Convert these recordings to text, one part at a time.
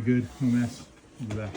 good, no mess. We'll be back.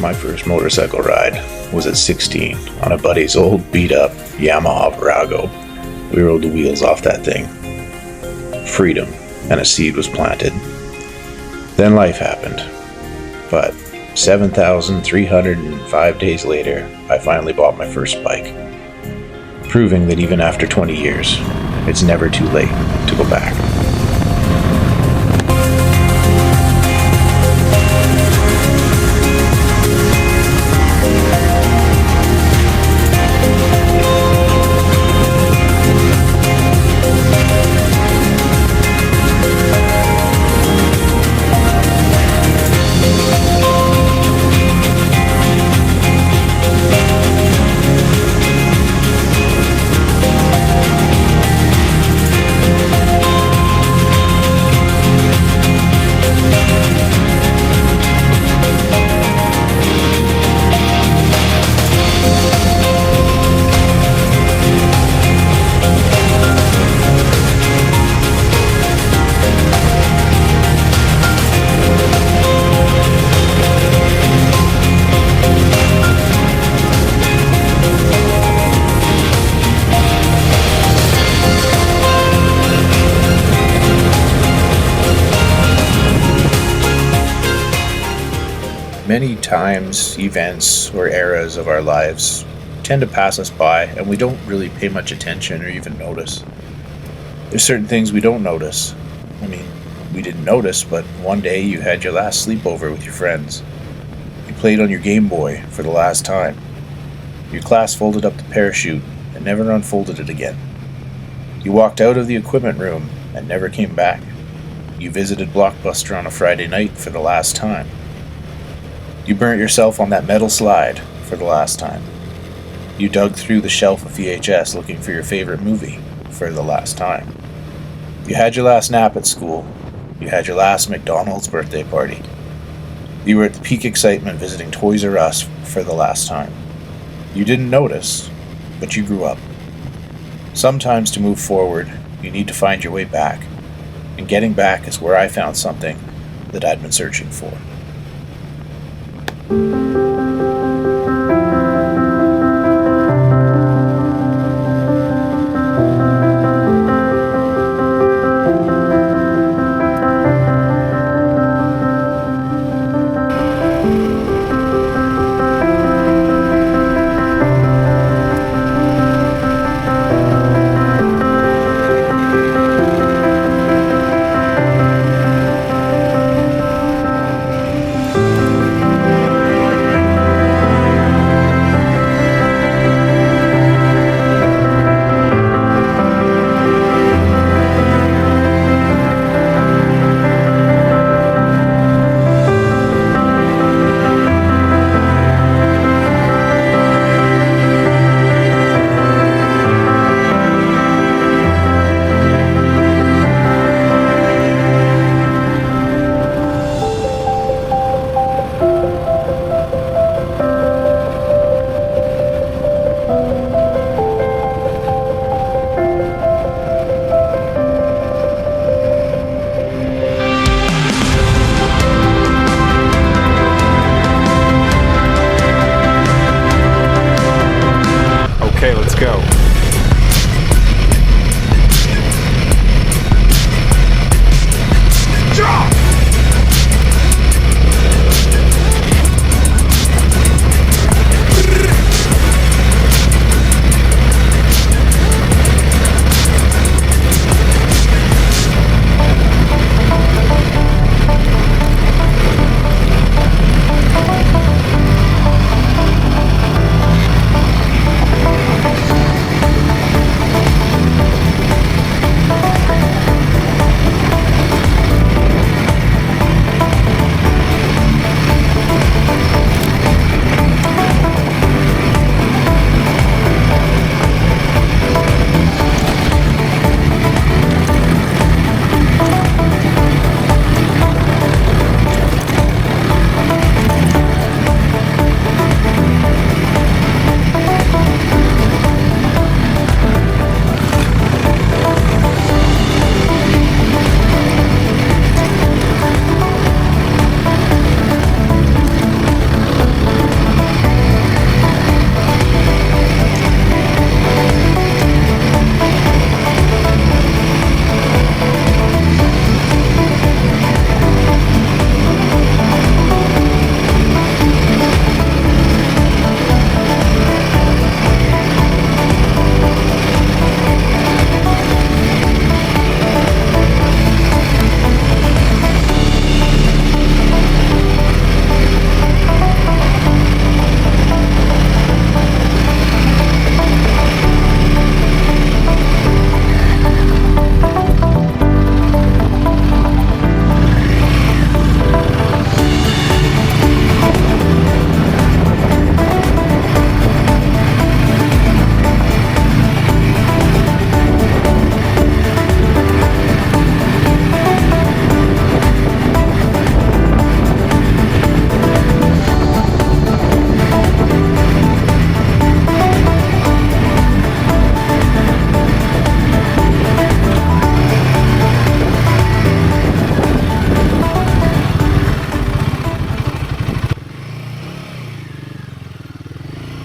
My first motorcycle ride was at 16 on a buddy's old beat-up Yamaha Virago. We rode the wheels off that thing. Freedom, and a seed was planted. Then life happened. But 7,305 days later, I finally bought my first bike, proving that even after 20 years, it's never too late to go back. Many times, events, or eras of our lives tend to pass us by and we don't really pay much attention or even notice. There's certain things we don't notice. I mean, we didn't notice, but one day you had your last sleepover with your friends. You played on your Game Boy for the last time. Your class folded up the parachute and never unfolded it again. You walked out of the equipment room and never came back. You visited Blockbuster on a Friday night for the last time. You burnt yourself on that metal slide for the last time. You dug through the shelf of VHS looking for your favorite movie for the last time. You had your last nap at school, You had your last McDonald's birthday party. You were at the peak excitement visiting Toys R Us for the last time. You didn't notice, but you grew up. Sometimes to move forward, you need to find your way back. And getting back is where I found something that I'd been searching for. Okay, let's go.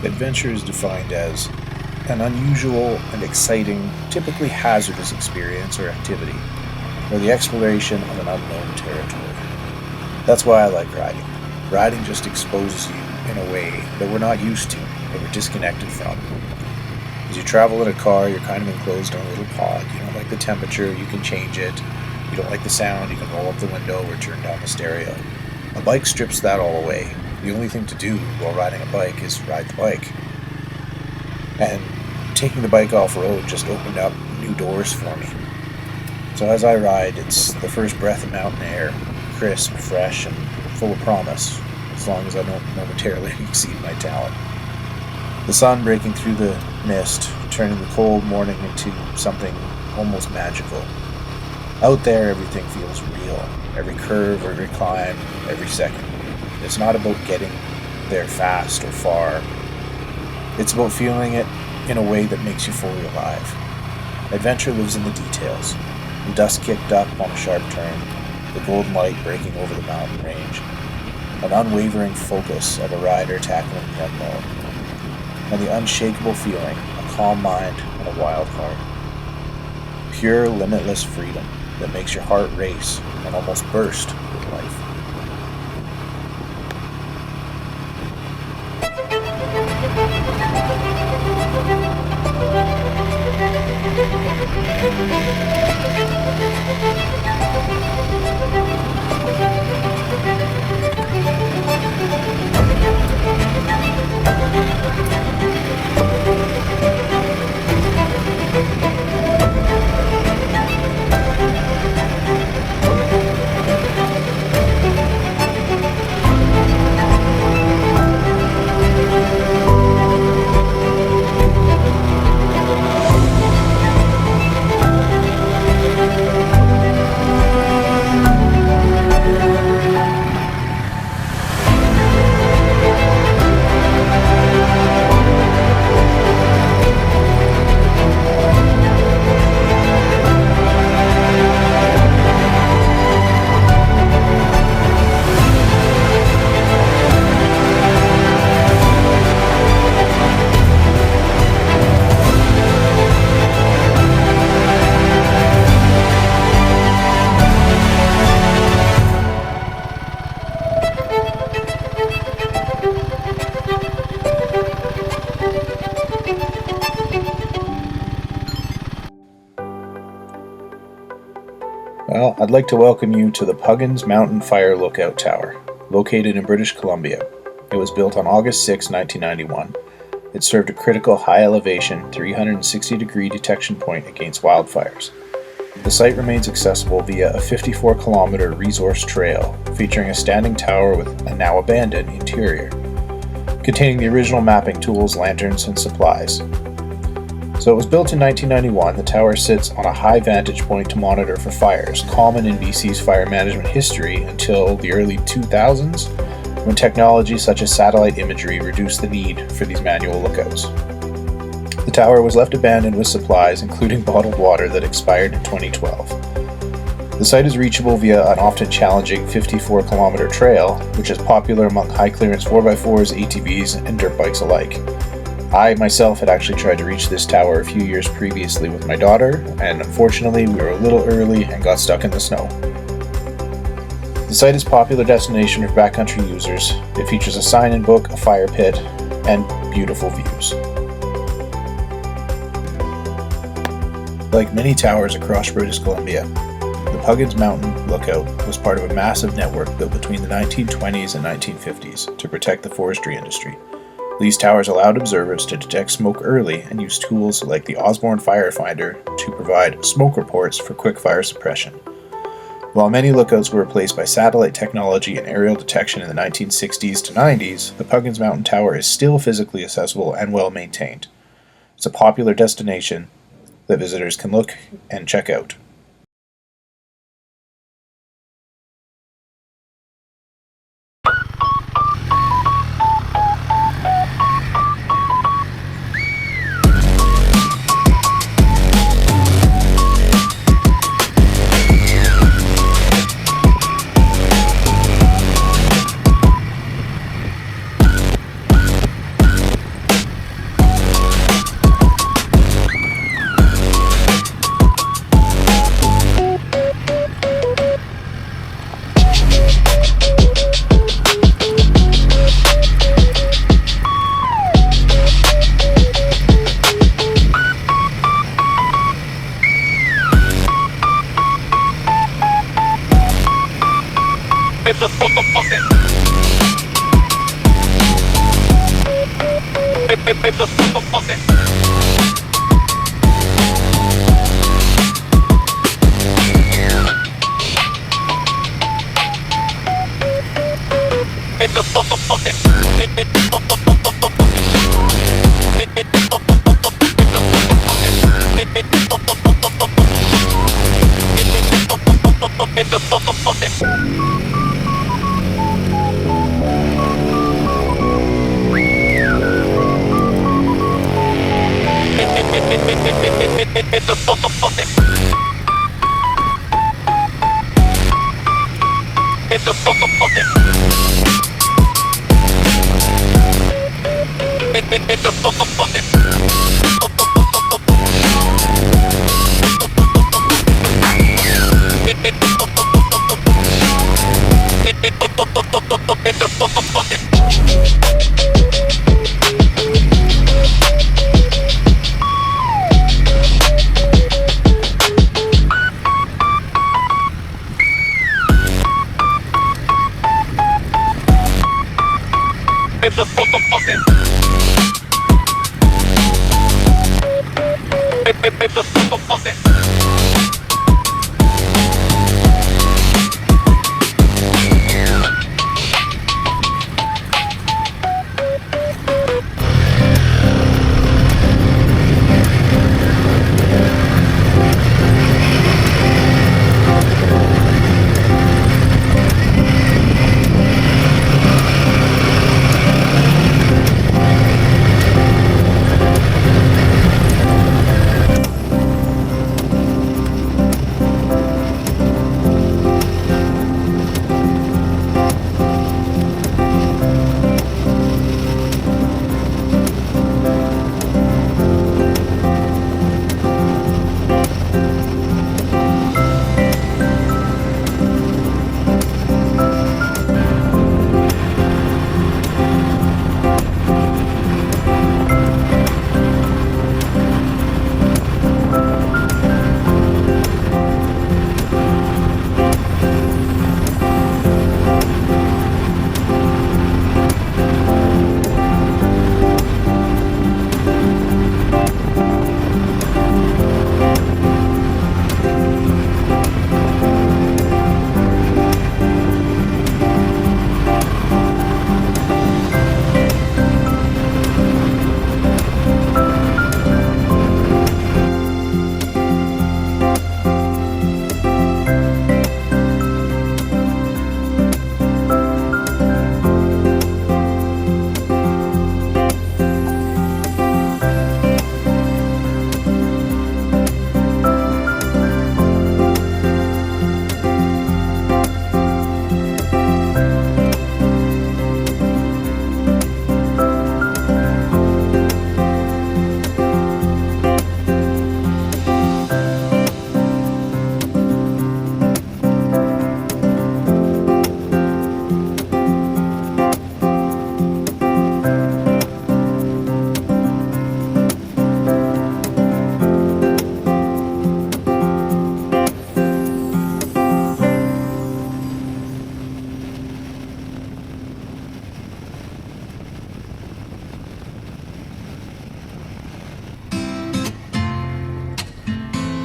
Adventure is defined as an unusual and exciting, typically hazardous experience or activity, or the exploration of an unknown territory. That's why I like riding. Riding just exposes you in a way that we're not used to, that we're disconnected from. As you travel in a car, you're kind of enclosed in a little pod. You don't like the temperature, you can change it. You don't like the sound, you can roll up the window or turn down the stereo. A bike strips that all away. The only thing to do while riding a bike is ride the bike. And taking the bike off-road just opened up new doors for me. So as I ride, it's the first breath of mountain air, crisp, fresh, and full of promise, as long as I don't momentarily exceed my talent. The sun breaking through the mist, turning the cold morning into something almost magical. Out there, everything feels real. Every curve, every climb, every second. It's not about getting there fast or far. It's about feeling it in a way that makes you fully alive. Adventure lives in the details. The dust kicked up on a sharp turn, the golden light breaking over the mountain range, an unwavering focus of a rider tackling the unknown, and the unshakable feeling, a calm mind and a wild heart. Pure, limitless freedom that makes your heart race and almost burst with life. Well, I'd like to welcome you to the Puggins Mountain Fire Lookout Tower, located in British Columbia. It was built on August 6, 1991. It served a critical high-elevation, 360-degree detection point against wildfires. The site remains accessible via a 54-kilometer resource trail, featuring a standing tower with a now-abandoned interior, containing the original mapping tools, lanterns, and supplies. So it was built in 1991. The tower sits on a high vantage point to monitor for fires, common in BC's fire management history until the early 2000s, when technology such as satellite imagery reduced the need for these manual lookouts. The tower was left abandoned with supplies, including bottled water that expired in 2012. The site is reachable via an often challenging 54-kilometer trail, which is popular among high-clearance 4x4s, ATVs, and dirt bikes alike. I myself had actually tried to reach this tower a few years previously with my daughter, and unfortunately we were a little early and got stuck in the snow. The site is a popular destination for backcountry users. It features a sign-in book, a fire pit, and beautiful views. Like many towers across British Columbia, the Puggins Mountain Lookout was part of a massive network built between the 1920s and 1950s to protect the forestry industry. These towers allowed observers to detect smoke early and use tools like the Osborne Firefinder to provide smoke reports for quick fire suppression. While many lookouts were replaced by satellite technology and aerial detection in the 1960s to 90s, the Puggins Mountain Tower is still physically accessible and well maintained. It's a popular destination that visitors can look and check out.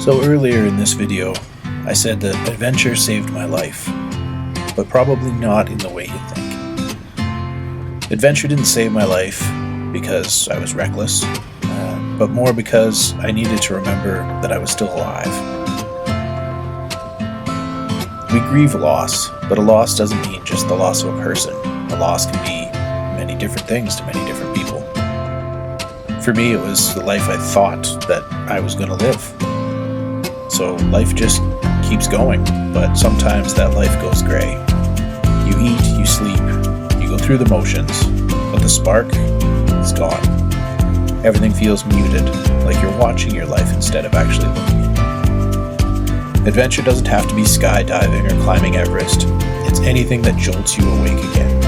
So earlier in this video, I said that adventure saved my life, but probably not in the way you think. Adventure didn't save my life because I was reckless, but more because I needed to remember that I was still alive. We grieve loss, but a loss doesn't mean just the loss of a person. A loss can be many different things to many different people. For me, it was the life I thought that I was going to live. So life just keeps going, but sometimes that life goes gray. You eat, you sleep, you go through the motions, but the spark is gone. Everything feels muted, like you're watching your life instead of actually living it. Adventure doesn't have to be skydiving or climbing Everest. It's anything that jolts you awake again.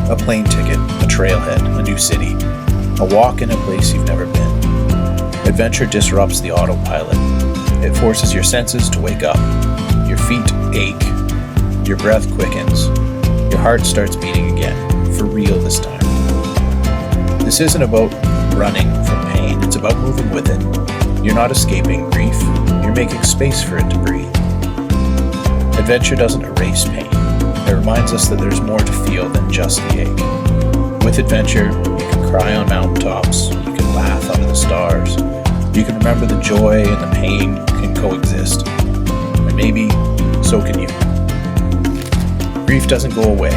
A plane ticket, a trailhead, a new city, a walk in a place you've never been. Adventure disrupts the autopilot. It forces your senses to wake up. Your feet ache. Your breath quickens. Your heart starts beating again, for real this time. This isn't about running from pain. It's about moving with it. You're not escaping grief. You're making space for it to breathe. Adventure doesn't erase pain. It reminds us that there's more to feel than just the ache. With adventure, you can cry on mountaintops. You can laugh under the stars. You can remember the joy and the pain can coexist. And maybe so can you. Grief doesn't go away,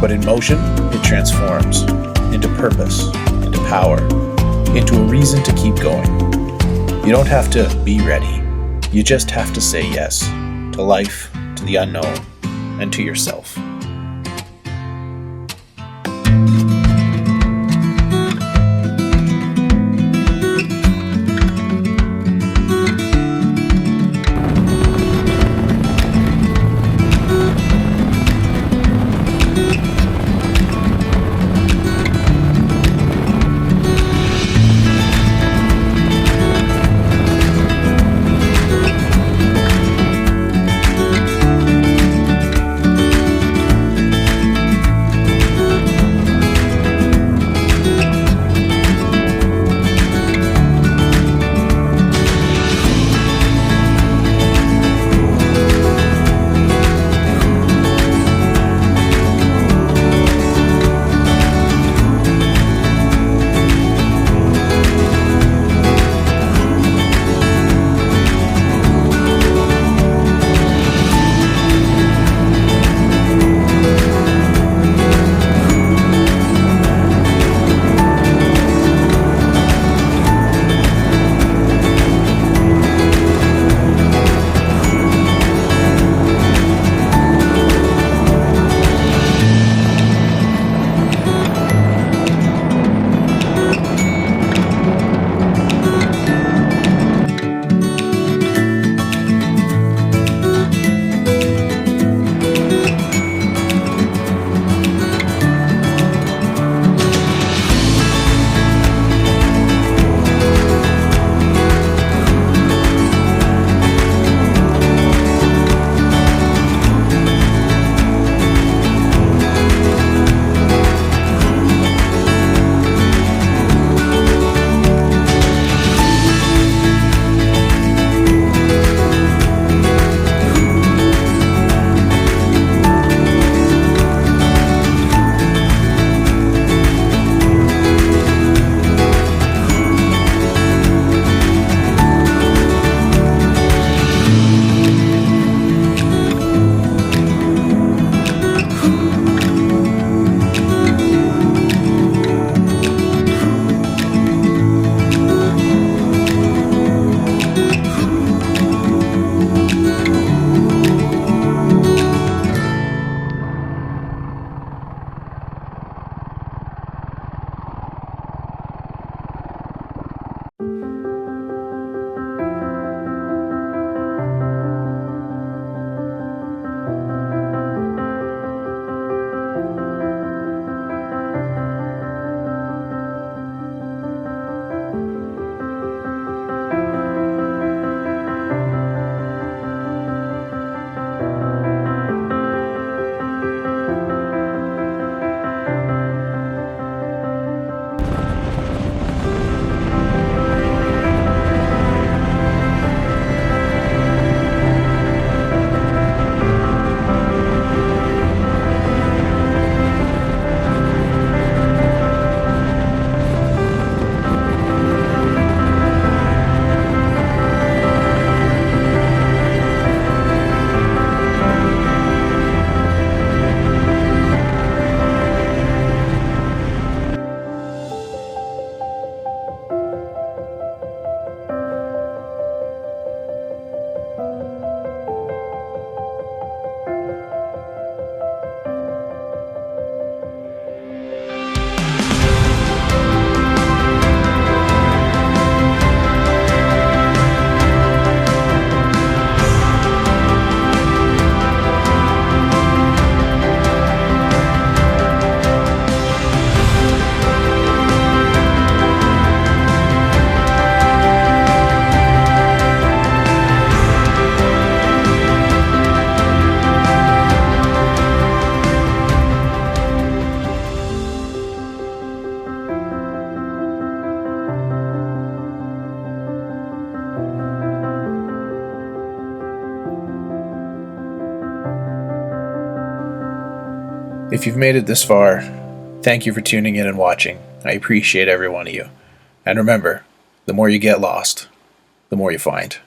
but in motion, it transforms into purpose, into power, into a reason to keep going. You don't have to be ready. You just have to say yes to life, to the unknown, and to yourself. If you've made it this far, thank you for tuning in and watching. I appreciate every one of you. And remember, the more you get lost, the more you find.